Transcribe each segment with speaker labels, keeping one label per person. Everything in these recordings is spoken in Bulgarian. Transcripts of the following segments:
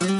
Speaker 1: Скитам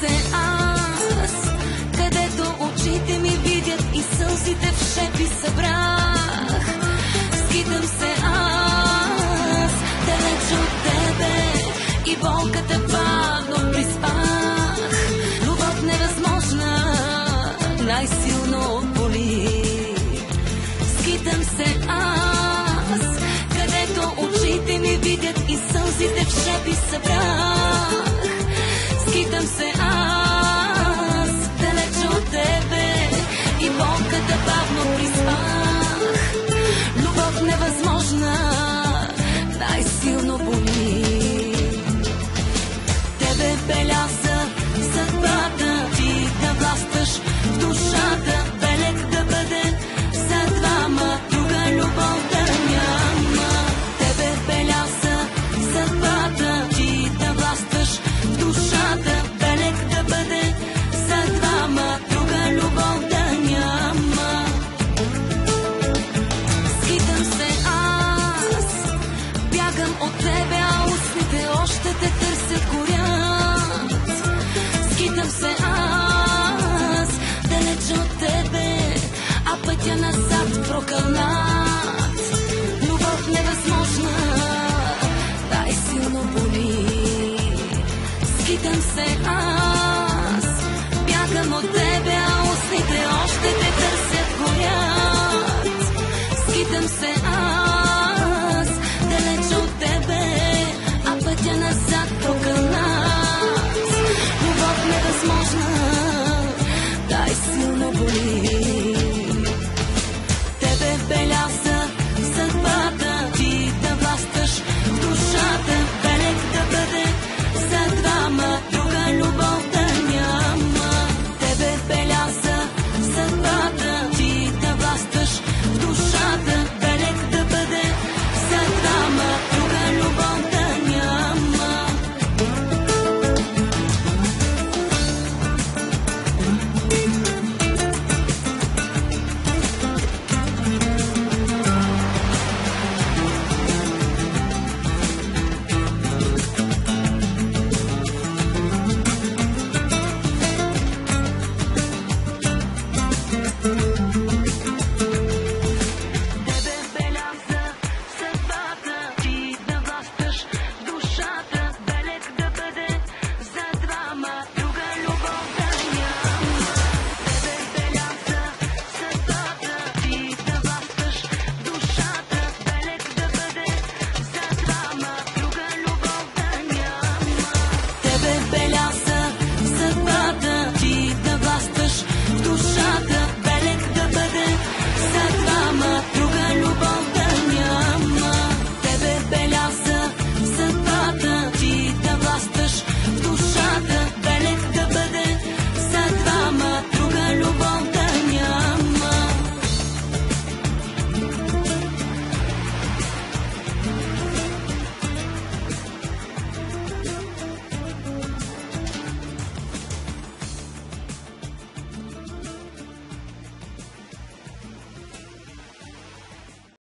Speaker 1: се аз, където очите ми видят и сълзите в шепи събрах. Скитам се аз, далеч от тебе и болката бавно приспах. Любов невъзможна, най-силно боли. Скитам се аз, където очите ми видят и сълзите в шепи събрах. Скитам се аз, далеч от тебе и болката бавно приспах. Любов невъзможна, най-силно боли. Тебе беляза съдбата ти да властваш в душата, белег да бъде за двама, друга любов да няма. Тебе беляза съдбата ти да властваш в душата, белег да бъде за двама, друга любов да няма. Скитам се аз, бягам от тебе, а устните още те търсят, горят. Скитам се аз, далеч от тебе, а пътя назад прокълнат. Любов невъзможна, дай силно боли. Скитам се